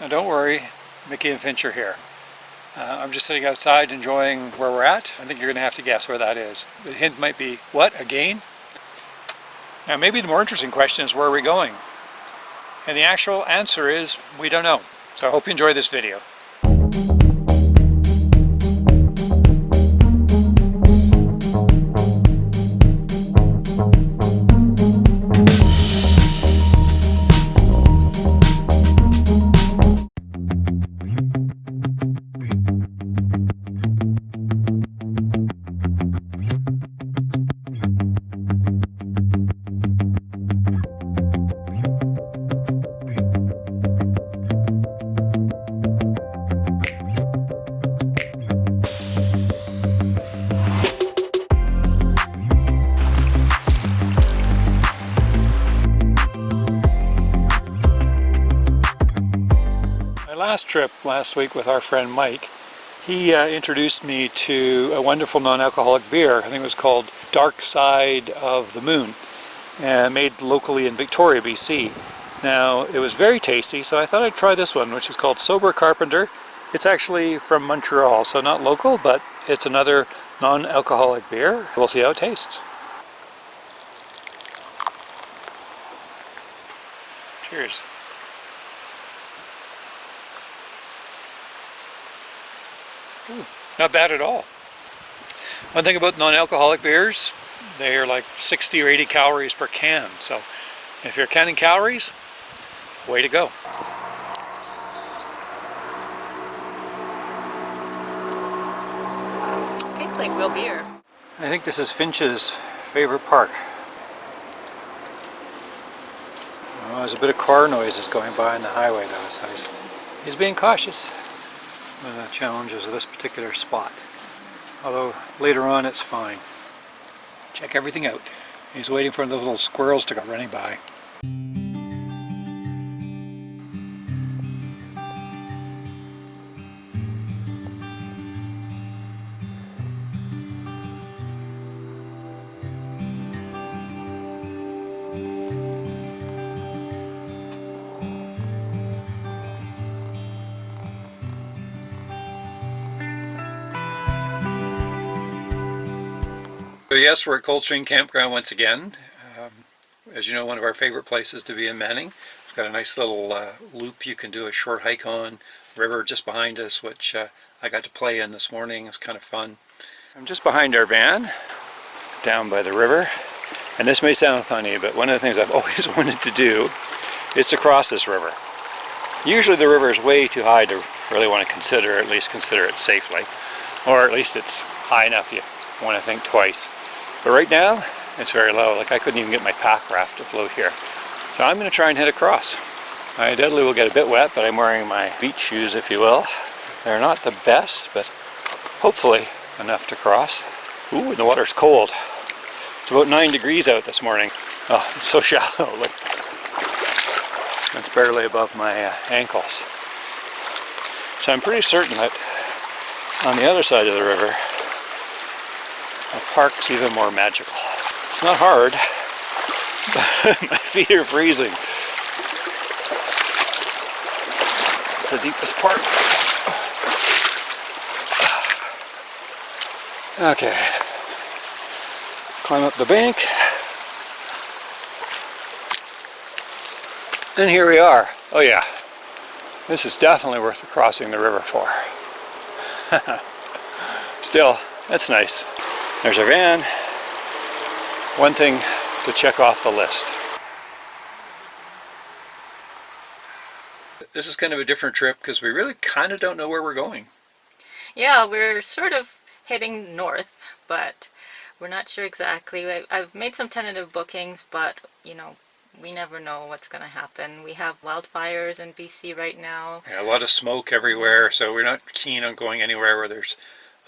Now don't worry, Miki and Finch are here. I'm just sitting outside enjoying where we're at. I think you're going to have to guess where that is. The hint might be, what, again? Now maybe the more interesting question is, where are we going? And the actual answer is, we don't know. So I hope you enjoy this video. Last trip last week with our friend Mike, he introduced me to a wonderful non-alcoholic beer. I think it was called Dark Side of the Moon, made locally in Victoria, BC. Now it was very tasty, so I thought I'd try this one, which is called Sober Carpenter. It's actually from Montreal, so not local, but it's another non-alcoholic beer. We'll see how it tastes. Cheers. Ooh, not bad at all. One thing about non-alcoholic beers, they are like 60 or 80 calories per can. So if you're counting calories, way to go. Tastes like real beer. I think this is Finch's favorite park. Oh, there's a bit of car noises going by on the highway though, so he's being cautious. The challenges of this particular spot. Although later on it's fine. Check everything out. He's waiting for those little squirrels to go running by. So yes, we're at Coldspring Campground once again. As you know, one of our favorite places to be in Manning. It's got a nice little loop you can do a short hike on. River just behind us, which I got to play in this morning. It's kind of fun. I'm just behind our van, down by the river. And this may sound funny, but one of the things I've always wanted to do is to cross this river. Usually the river is way too high to really want to consider, at least consider it safely. Or at least it's high enough you want to think twice. But right now, it's very low. Like I couldn't even get my pack raft to float here. So I'm going to try and head across. I undoubtedly will get a bit wet, but I'm wearing my beach shoes, if you will. They're not the best, but hopefully enough to cross. Ooh, and the water's cold. It's about 9 degrees out this morning. Oh, it's so shallow. Look. It's barely above my ankles. So I'm pretty certain that on the other side of the river, the park's even more magical. It's not hard, but my feet are freezing. It's the deepest part. Okay. Climb up the bank. And here we are. Oh yeah. This is definitely worth crossing the river for. Still, that's nice. There's our van. One thing to check off the list. This is kind of a different trip because we really kind of don't know where we're going. Yeah, we're sort of heading north, but we're not sure exactly. I've made some tentative bookings, but you know, we never know what's going to happen. We have wildfires in BC right now. Yeah, a lot of smoke everywhere, so we're not keen on going anywhere where there's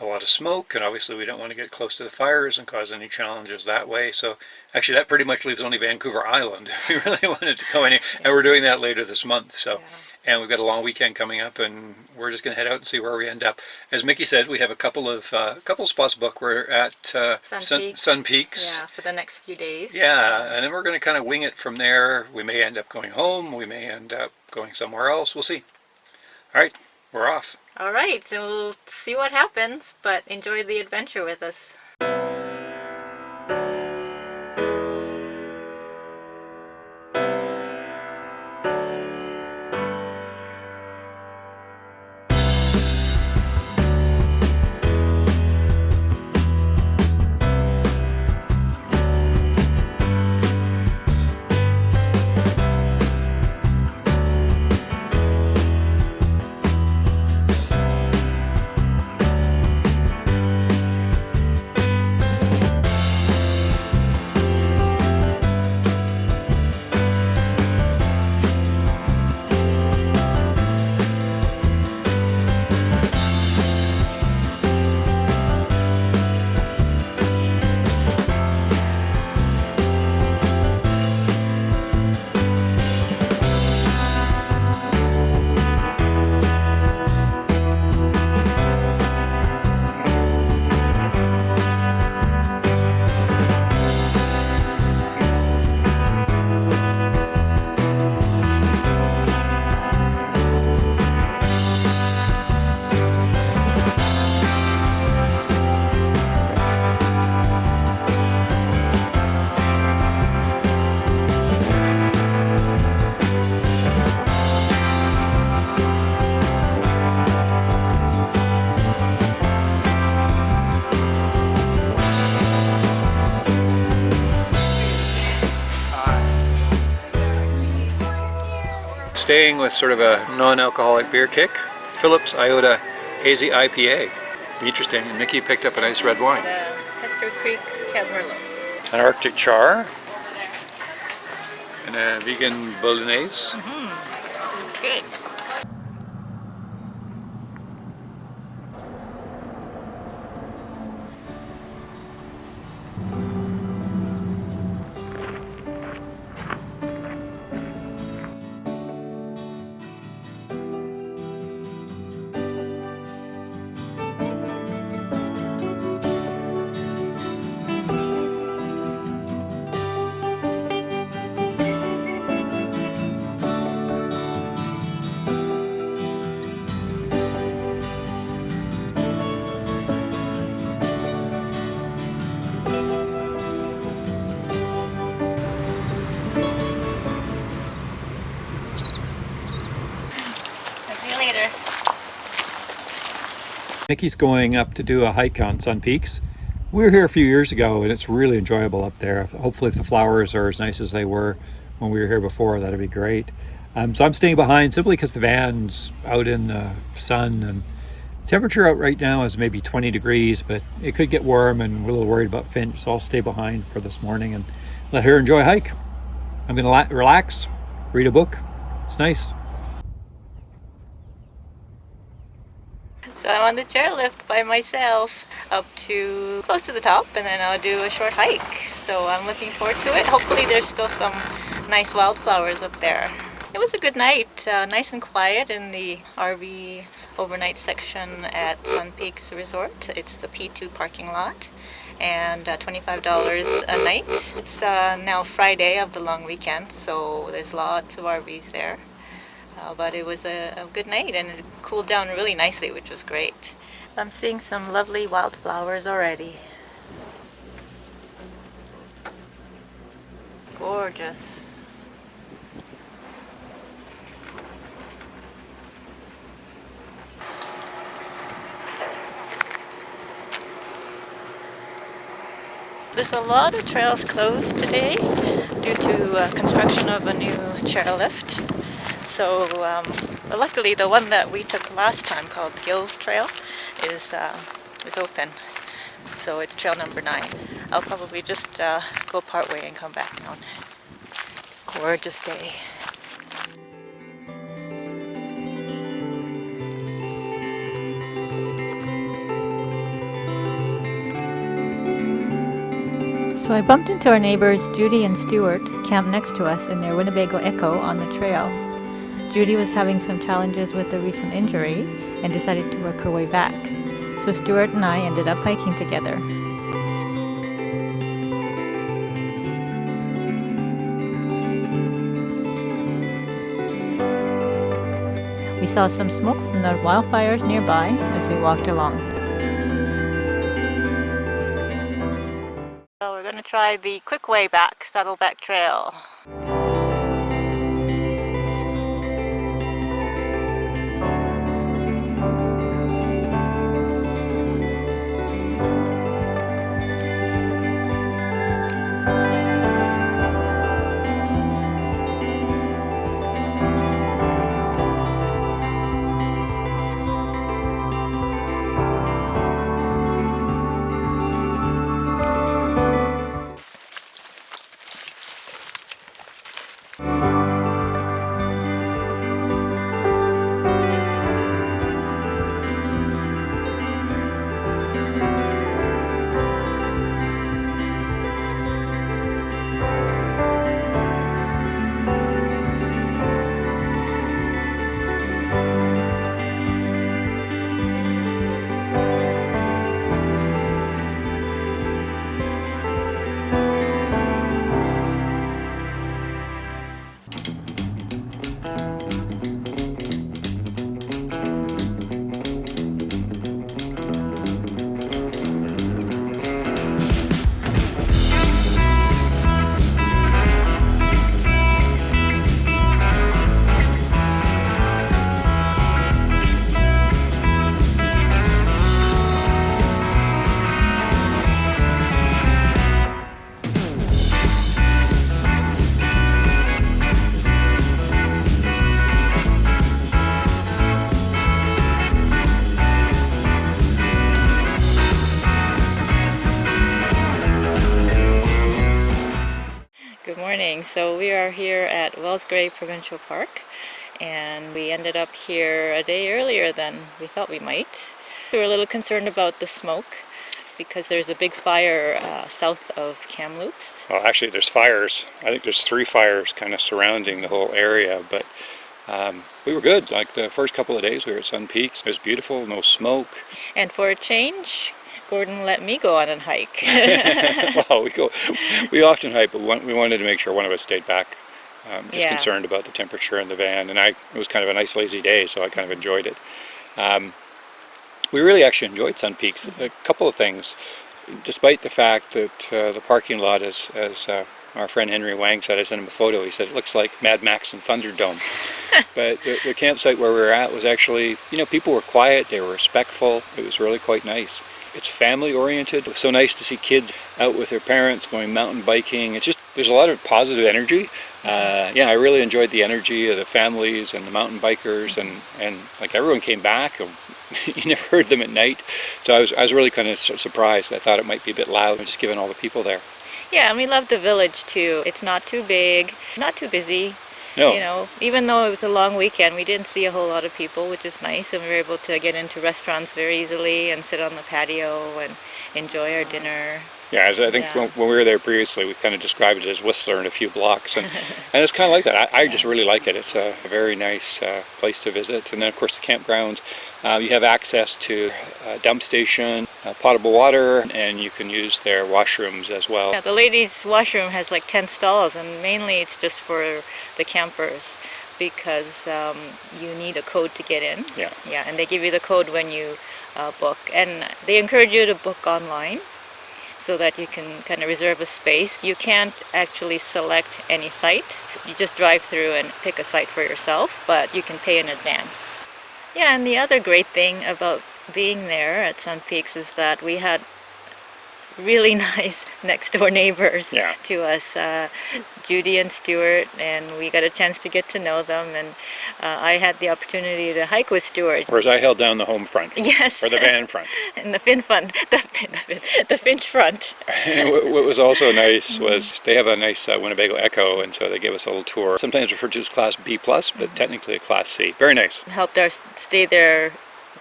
a lot of smoke, and obviously we don't want to get close to the fires and cause any challenges that way. So actually that pretty much leaves only Vancouver Island if we really wanted to go any, and we're doing that later this month. So and we've got a long weekend coming up, and we're just going to head out and see where we end up. As Miki said, we have a couple of spots booked. We're at Sun Peaks. Yeah, for the next few days. Yeah, and then we're going to kind of wing it from there. We may end up going home. We may end up going somewhere else. We'll see. All right, we're off. All right, so we'll see what happens, but enjoy the adventure with us. Staying with sort of a non-alcoholic beer kick, Phillips Iota Hazy IPA. Be interesting. And Miki picked up a nice red wine. The Hester Creek Cab Merlot. An Arctic char. And a vegan bolognese. Looks good. Miki's going up to do a hike on Sun Peaks. We were here a few years ago and it's really enjoyable up there. Hopefully if the flowers are as nice as they were when we were here before, that'd be great. So I'm staying behind simply because the van's out in the sun, and temperature out right now is maybe 20 degrees, but it could get warm and we're a little worried about Finch, so I'll stay behind for this morning and let her enjoy a hike. I'm gonna relax, read a book. It's nice. So I'm on the chairlift by myself up to close to the top, and then I'll do a short hike. So I'm looking forward to it. Hopefully there's still some nice wildflowers up there. It was a good night, nice and quiet in the RV overnight section at Sun Peaks Resort. It's the P2 parking lot, and $25 a night. It's now Friday of the long weekend, so there's lots of RVs there. But it was a good night, and it cooled down really nicely, which was great. I'm seeing some lovely wildflowers already. Gorgeous. There's a lot of trails closed today due to construction of a new chairlift. So luckily the one that we took last time, called Gills Trail, is open. So it's trail number 9. I'll probably just go part way and come back down. Gorgeous day. So I bumped into our neighbors Judy and Stuart, camped next to us in their Winnebago Echo on the trail. Judy was having some challenges with a recent injury and decided to work her way back. So Stuart and I ended up hiking together. We We saw some smoke from the wildfires nearby as we walked along. So we're going to try the quick way back, Saddleback Trail. Good morning. So we are here at Wells Gray Provincial Park, and we ended up here a day earlier than we thought we might. We were a little concerned about the smoke because there's a big fire south of Kamloops. Well, actually there's fires. I think there's 3 fires kind of surrounding the whole area, but we were good. Like the first couple of days we were at Sun Peaks. It was beautiful, no smoke. And for a change, Gordon let me go on a hike. Well, we often hike, but we wanted to make sure one of us stayed back. Just concerned about the temperature in the van, and it was kind of a nice lazy day, so I kind of enjoyed it. We really actually enjoyed Sun Peaks. A couple of things, despite the fact that the parking lot is, as our friend Henry Wang said, I sent him a photo, he said it looks like Mad Max and Thunderdome. But the campsite where we were at was actually, people were quiet, they were respectful, it was really quite nice. It's family oriented. It was so nice to see kids out with their parents going mountain biking. It's just, there's a lot of positive energy. I really enjoyed the energy of the families and the mountain bikers, and like everyone came back. You never heard them at night. So I was really kind of surprised. I thought it might be a bit loud, just given all the people there. Yeah, and we love the village too. It's not too big, not too busy. No. Even though it was a long weekend, we didn't see a whole lot of people, which is nice, and we were able to get into restaurants very easily and sit on the patio and enjoy our dinner. Yeah, as I think when we were there previously, we kind of described it as Whistler in a few blocks, and it's kind of like that. I just really like it. It's a very nice place to visit, and then of course the campground. You have access to a dump station, potable water, and you can use their washrooms as well. Yeah, the ladies' washroom has like 10 stalls, and mainly it's just for the campers because you need a code to get in. Yeah, and they give you the code when you book, and they encourage you to book online so that you can kind of reserve a space. You can't actually select any site. You just drive through and pick a site for yourself, but you can pay in advance. Yeah, and the other great thing about being there at Sun Peaks is that we had really nice next door neighbors to us, Judy and Stuart, and we got a chance to get to know them, and I had the opportunity to hike with Stuart. Whereas I held down the home front. Yes. Or the van front. And the Finch front. And what was also nice was they have a nice Winnebago Echo, and so they gave us a little tour. Sometimes referred to as Class B+, but technically a Class C. Very nice. Helped our stay there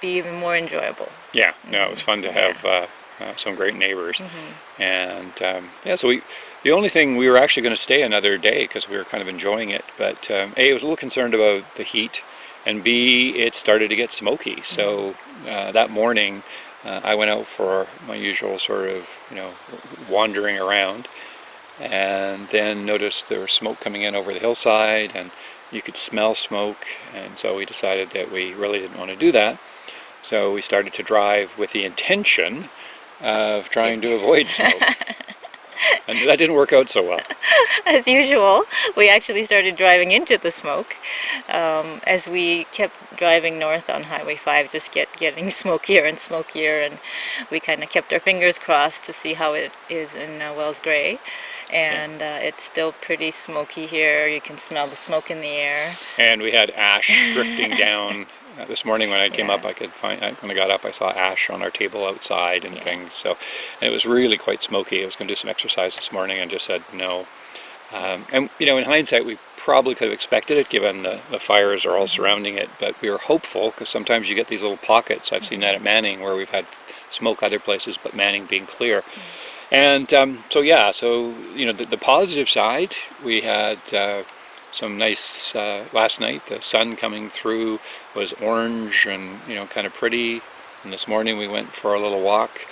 be even more enjoyable. Yeah, no, it was fun to have some great neighbors. And so the only thing, we were actually going to stay another day because we were kind of enjoying it, but A, I was a little concerned about the heat, and B, it started to get smoky. So that morning I went out for my usual sort of wandering around, and then noticed there was smoke coming in over the hillside, and you could smell smoke, and so we decided that we really didn't want to do that. So we started to drive with the intention of trying to avoid smoke. And that didn't work out so well. As usual, we actually started driving into the smoke as we kept driving north on Highway 5, just getting smokier and smokier, and we kind of kept our fingers crossed to see how it is in Wells Gray. And it's still pretty smoky here. You can smell the smoke in the air. And we had ash drifting down. This morning when I came up, I could find, when I got up, I saw ash on our table outside and things. So, and it was really quite smoky. I was going to do some exercise this morning and just said no. And you know, in hindsight, we probably could have expected it, given the fires are all surrounding it. But we were hopeful, because sometimes you get these little pockets. I've seen that at Manning, where we've had smoke other places, but Manning being clear. And so yeah, so you know, the positive side, we had some nice, last night the sun coming through was orange and, you know, kind of pretty. And this morning we went for a little walk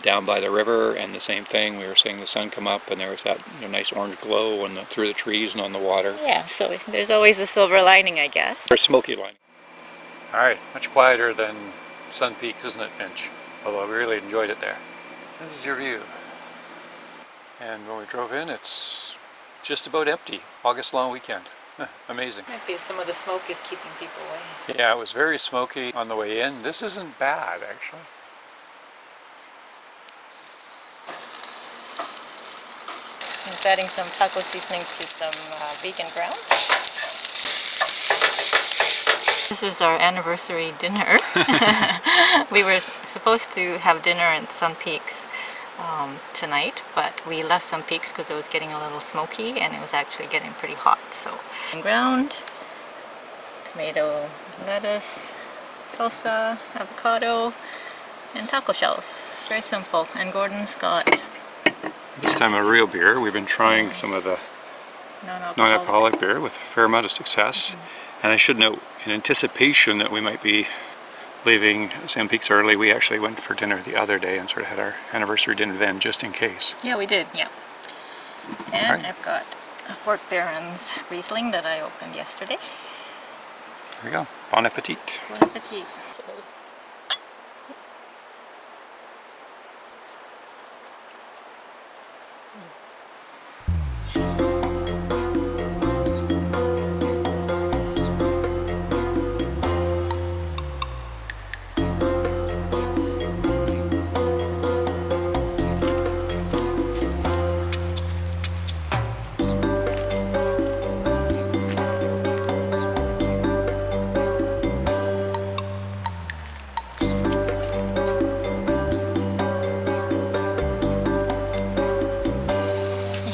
down by the river, and the same thing, we were seeing the sun come up, and there was that, you know, nice orange glow on through the trees and on the water. Yeah, so there's always a silver lining, I guess. Or smoky lining. Alright, much quieter than Sun Peaks, isn't it, Finch? Although we really enjoyed it there. This is your view. And when we drove in, it's just about empty. August long weekend. Amazing. Might be some of the smoke is keeping people away. Yeah, it was very smoky on the way in. This isn't bad, actually. I'm adding some taco seasoning to some vegan ground. This is our anniversary dinner. We were supposed to have dinner at Sun Peaks tonight, but we left Sun Peaks because it was getting a little smoky and it was actually getting pretty hot. So, ground, tomato, lettuce, salsa, avocado, and taco shells. Very simple. And Gordon's got This time a real beer. We've been trying some of the non-alcoholic beer with a fair amount of success. And I should note, in anticipation that we might be leaving Sun Peaks early, we actually went for dinner the other day and sort of had our anniversary dinner then, just in case. Yeah, we did, yeah. And I've got a Fort Barons Riesling that I opened yesterday. There we go. Bon appetit. Bon appetit. Cheers.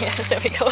Yes, there we go.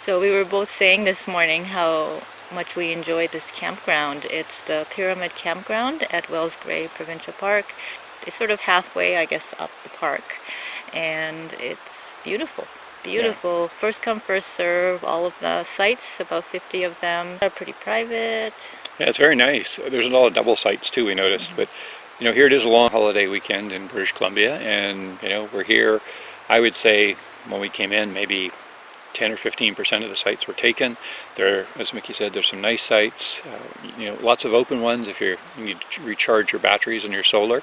So we were both saying this morning how much we enjoyed this campground. It's the Pyramid Campground at Wells Gray Provincial Park. It's sort of halfway, I guess, up the park, and it's beautiful. Beautiful. Yeah. First come, first serve. All of the sites, about 50 of them, are pretty private. Yeah, it's very nice. There's a lot of double sites too, we noticed. Mm-hmm. But you know, here it is a long holiday weekend in British Columbia, and you know, we're here. I would say when we came in, maybe 10 or 15% of the sites were taken. There, as Miki said, there's some nice sites. You know, lots of open ones if you need to recharge your batteries on your solar.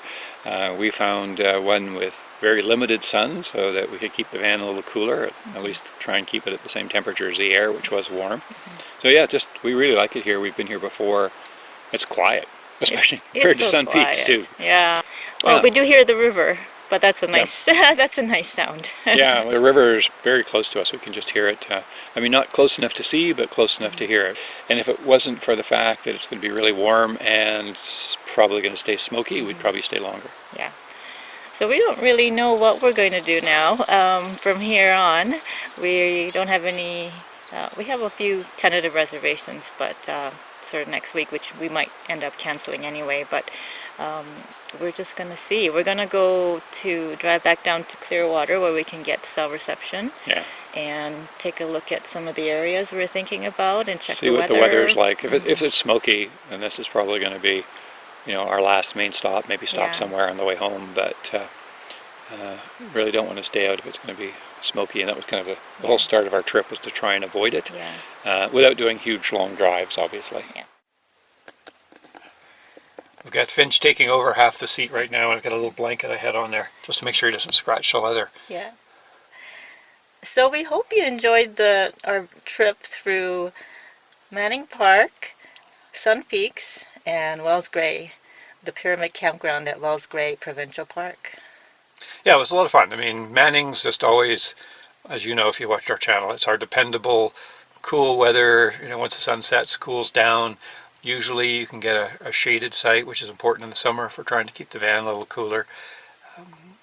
We found one with very limited sun, so that we could keep the van a little cooler, at least try and keep it at the same temperature as the air, which was warm. So yeah, we really like it here. We've been here before. It's quiet, especially compared to Sun Peaks too. Yeah. Well, we do hear the river. But that's a nice, that's a nice sound. Yeah, the river is very close to us. We can just hear it. I mean, not close enough to see, but close enough to hear it. And if it wasn't for the fact that it's going to be really warm and it's probably going to stay smoky, we'd probably stay longer. Yeah. So we don't really know what we're going to do now. From here on, we don't have any, we have a few tentative reservations, but sort of next week, which we might end up canceling anyway. But we're just going to see. We're going to drive back down to Clearwater where we can get cell reception. Yeah. And take a look at some of the areas we're thinking about and check the weather. See what the weather's like. If it's smoky, then this is probably going to be, you know, our last main stop. Maybe stop somewhere on the way home, but really don't want to stay out if it's going to be smoky. And that was kind of the whole start of our trip, was to try and avoid it without doing huge long drives, obviously. Yeah. We've got Finch taking over half the seat right now, and I've got a little blanket I had on there just to make sure he doesn't scratch the leather. Yeah. So we hope you enjoyed our trip through Manning Park, Sun Peaks, and Wells Gray, the Pyramid Campground at Wells Gray Provincial Park. Yeah, it was a lot of fun. I mean, Manning's just always, as you know if you watched our channel, it's our dependable, cool weather. You know, once the sun sets, cools down. Usually you can get a shaded site, which is important in the summer for trying to keep the van a little cooler.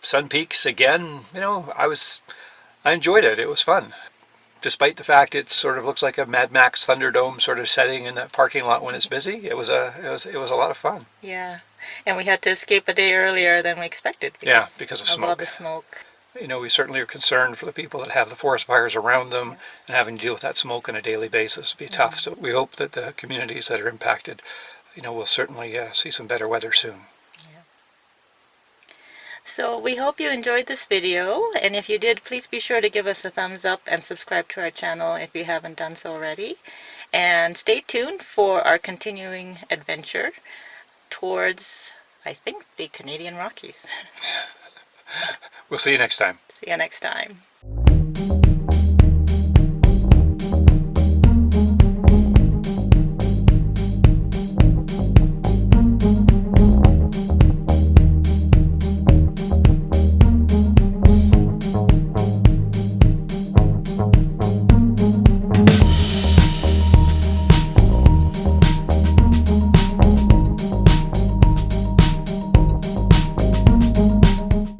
Sun Peaks, again, you know, I enjoyed it. It was fun. Despite the fact it sort of looks like a Mad Max Thunderdome sort of setting in that parking lot when it's busy, it was a lot of fun. Yeah, and we had to escape a day earlier than we expected. Because of smoke. All the smoke. You know, we certainly are concerned for the people that have the forest fires around them, and having to deal with that smoke on a daily basis would be tough. So we hope that the communities that are impacted, you know, will certainly see some better weather soon. Yeah. So we hope you enjoyed this video, and if you did, please be sure to give us a thumbs up and subscribe to our channel if you haven't done so already. And stay tuned for our continuing adventure towards, I think, the Canadian Rockies. We'll see you next time. See you next time.